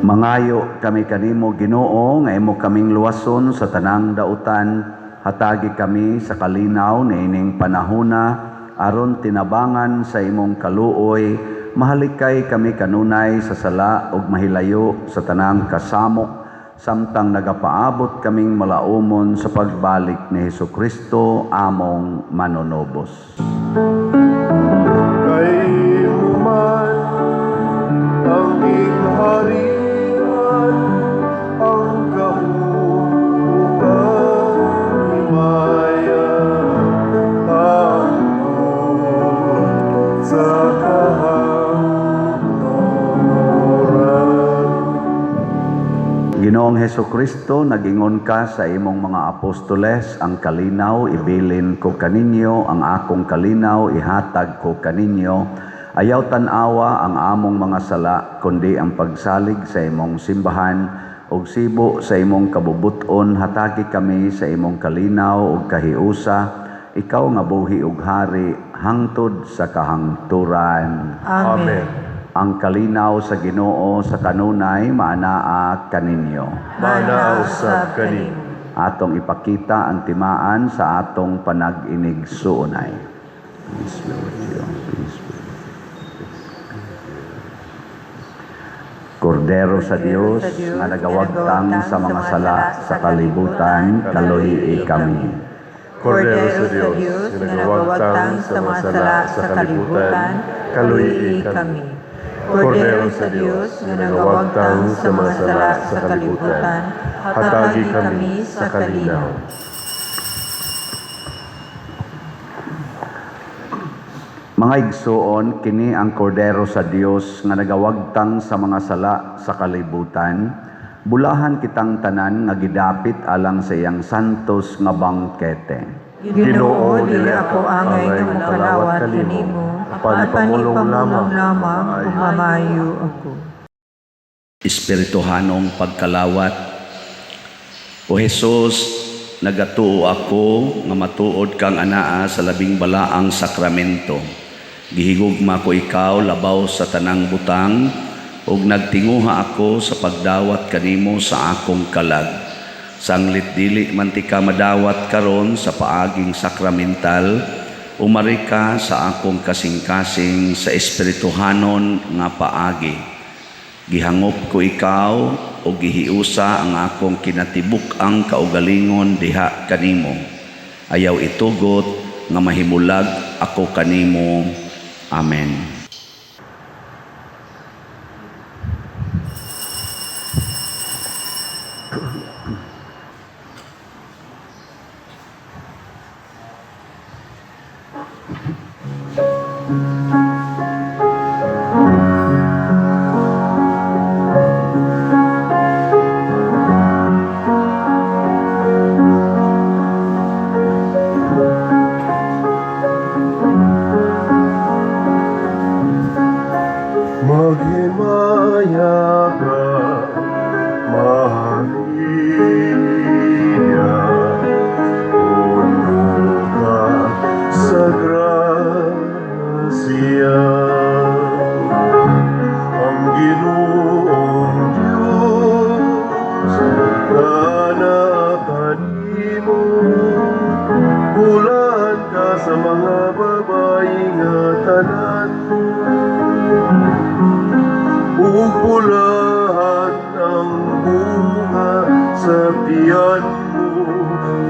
Mangayo kami kanimo Ginoo nga imo kaming luwason sa tanang dautan, hatagi kami sa kalinaw niining panahona aron tinabangan sa imong kaluoy, mahalikay kami kanunay sa sala ug mahilayo sa tanang kasamok samtang nagapaabot kaming malaumon sa pagbalik ni Hesukristo among manonobos. Kay man ang ingharian, ang kahugan himaya, ang tungkol sa kahangturan. Ginoong Hesukristo, nagingon ka sa imong mga apostoles, ang kalinaw ibilin ko kaninyo, ang akong kalinaw ihatag ko kaninyo. Ayaw tanawa ang among mga sala, kundi ang pagsalig sa imong simbahan, ug sibo sa imong kabubuton, hatagi kami sa imong kalinaw ug kahiusa, ikaw nga buhi ug hari, hangtod sa kahangturan. Amen. Ang kalinaw sa Ginoo sa kanunay maanaa kaninyo. Mana usab kanimo. Atong ipakita ang timaan sa atong panag-inig suunay. Peace be with you. Peace be with you. Kordero sa Dios nga nagawagtang sa mga sala sa kalibutan, kaluhii kami. Kordero sa Dios, ginagawagtang sa mga sala sa kalibutan, kaluhii kami. Kordero sa Dios, ginagawagtang sa mga sala sa kalibutan, hatagi kami sa kalinaw. Mga igsuon, kini ang kordero sa Dios nga nagawagtang sa mga sala sa kalibutan. Bulahan kitang tanan nga gidapit alang sa iyang santos nga bangkete. Ginoo, dili ako angay nga mokalawat kanimo, at panipamulong lamang kung mamayo ako. Espirituhanong pagkalawat. O Jesus, nagatuo ako nga matuod kang anaa sa labing balaang sakramento. Gihigugma ko ikaw labaw sa tanang butang, ug nagtinguha ako sa pagdawat kanimo sa akong kalag. Sanglit dili man ti ka madawat karon sa paaging sakramental, umari ka sa akong kasing-kasing sa espirituhanon nga paagi. Gihangop ko ikaw o gihiusa ang akong kinatibuk ang kaugalingon diha kanimo. Ayaw itugot nga mahimulag ako kanimo. Amen. Maghimaya ka, Maria, puno ka sa grasya. Ang Ginoong Diyos, kanakan mo, bulan ka sa mga babae nga tanan. Ugulahan ang bunga sa tiyan mo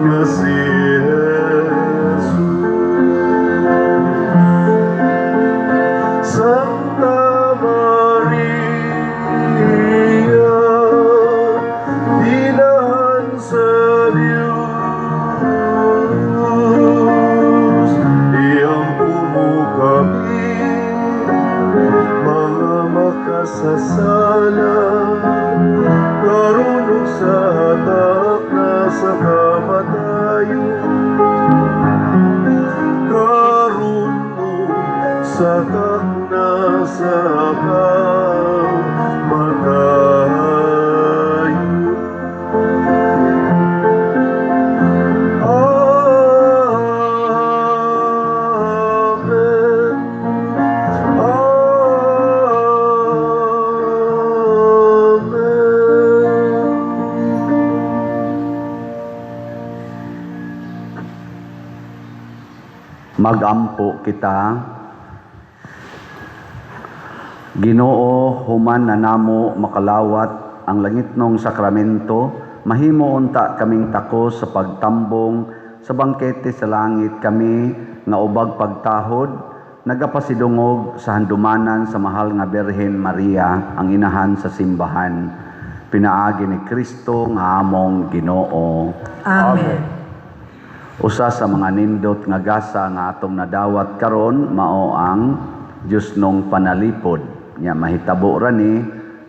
nga si Jesus. Santa Maria, inahan sa Diyos, iampuno kami mga makasasala, karunong sa hatak na sa kamatayon, karunong sa hatak na sa kamatayon. Amen. Magampo kita. Ginoo, human na namo makalawat ang langitnong sakramento, mahimo unta kaming tako sa pagtambong sa bangkete sa langit kami nga ubag pagtahod, nagapasidungog sa handumanan sa mahal nga Birhen Maria, ang inahan sa simbahan. Pinaagi ni Kristo nga among Ginoo. Amen. Usa sa mga nindot nga gasa nga atong nadawat karon mao ang Dios nung panalipod. Nya mahitabo ra ni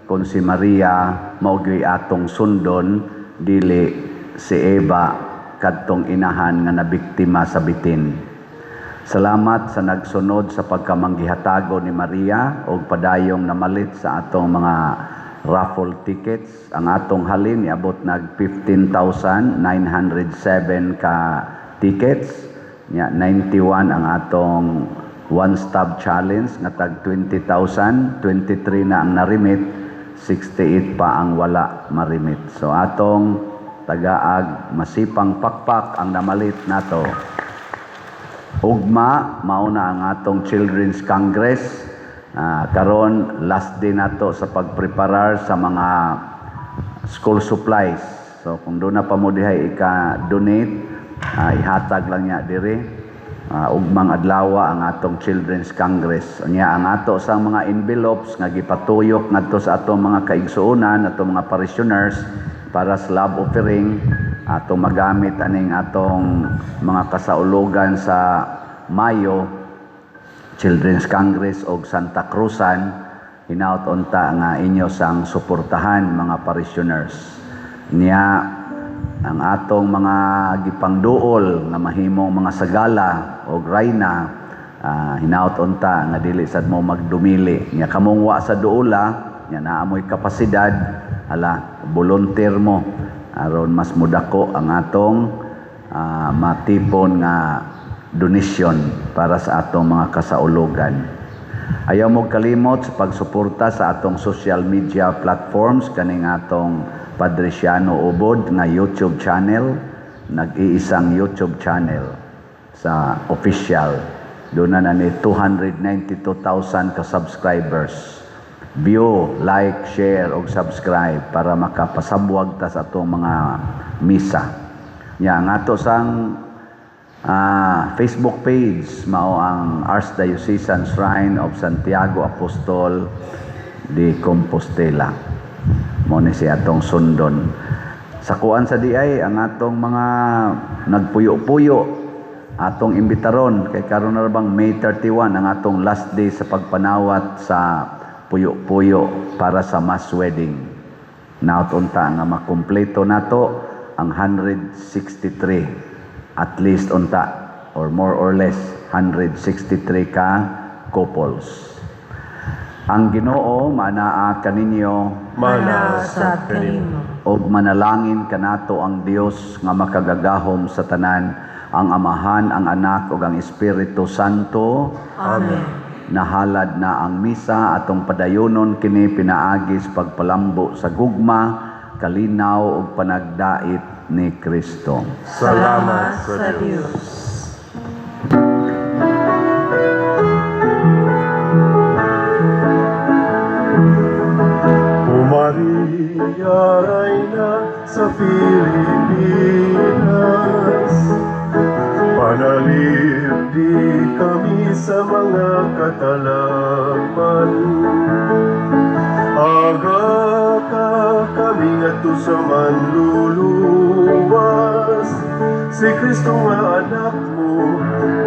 kung si Maria mao gyud atong sundon dili si Eva kadtong inahan nga nabiktima sa bitin. Salamat sa nagsunod sa pagkamanggihatago ni Maria o padayong namalit sa atong mga raffle tickets. Ang atong halin niabot nag 15,907 ka tickets. 91 ang atong one-stop challenge nga tag 20,000. 23 na ang narimit, 68 pa ang wala marimit. So atong tagaag masipang pakpak ang namalit nato. Ugma, mauna ang atong Children's Congress. Karon last day nato sa pagpreparar sa mga school supplies. So kung doon na pa mo dihay ika-donate, ihatag lang niya dire. Ugmang adlaw ang atong Children's Congress. Nya ang ato sa mga envelopes nga gipatuyok ngadto sa atong mga kaigsuonan, atong mga parishioners para sa love offering, atong magamit aning atong mga kasaulugan sa Mayo, Children's Congress o Santa Cruzan. Hinaut unta nga inyo sang suportahan mga parishioners. Niya ang atong mga gipangduol nga mahimong mga sagala o rayna, hinaut unta nga dili sad mo magdumili. Niya kamungwa sa duula, niya naamoy kapasidad, volunteer mo aron mas mudako ang atong matipon nga donation para sa atong mga kasaulugan. Ayaw mo kalimot sa pagsuporta sa atong social media platforms kaning atong Padre Siano Ubod nga YouTube channel. Nag-iisang YouTube channel sa official. Doon na ni 292,000 ka subscribers. View, like, share o subscribe para makapasabwag ta sa atong mga misa. Nya nga to sang Facebook page mao ang Archdiocesan Shrine of Santiago Apostol de Compostela. Mo ni si atong sundon. Sa kuan sa diay ang atong mga nagpuyo-puyo atong imbitaron kay karon na bang May 31 ang atong last day sa pagpanawat sa puyo-puyo para sa mass wedding. Naot unta nga makumpleto nato ang 163 at least unta or more or less 163 ka couples. Ang Ginoo manaa kaninyo Manasad kanimo. og manalangin kanato ang Dios nga makagagahom sa tanan, ang Amahan, ang Anak ug ang Espiritu Santo. Amen. Nahalad na ang misa atong padayonon kini pinaagis pagpalambo sa gugma, kalinaw ug panagdait ni Kristo. Salamat sa Diyos. Maria Reina sa Pilipinas, panalip di kami sa mga katalaman. Aga ka kami ato sa manluluwas, si Kristo nga anak mo,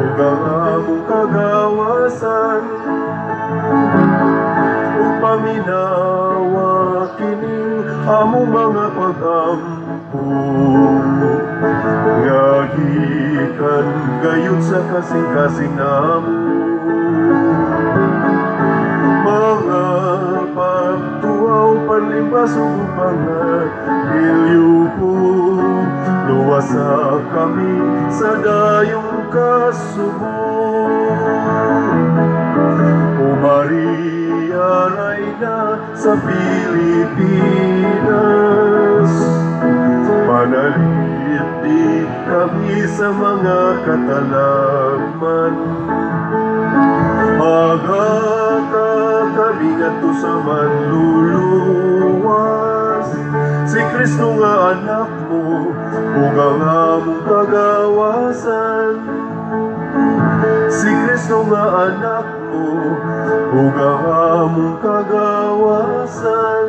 ug ang among kagawasan. Paminawa kining among mga pag-ampo, nga gikan gayud sa kasing-kasing namo. Mga pagtuaw panlimbas ug pangailyo ko, luwasa kami sa dayong kasubong. O Maria Reina sa Pilipinas, panalit di kami sa mga katalaman. Aga ka kami ato sa manluluwas, Si Kristo nga anak mo, ug ang among kagawasan. Si Kristo nga anak mo, ug ang among kagawasan.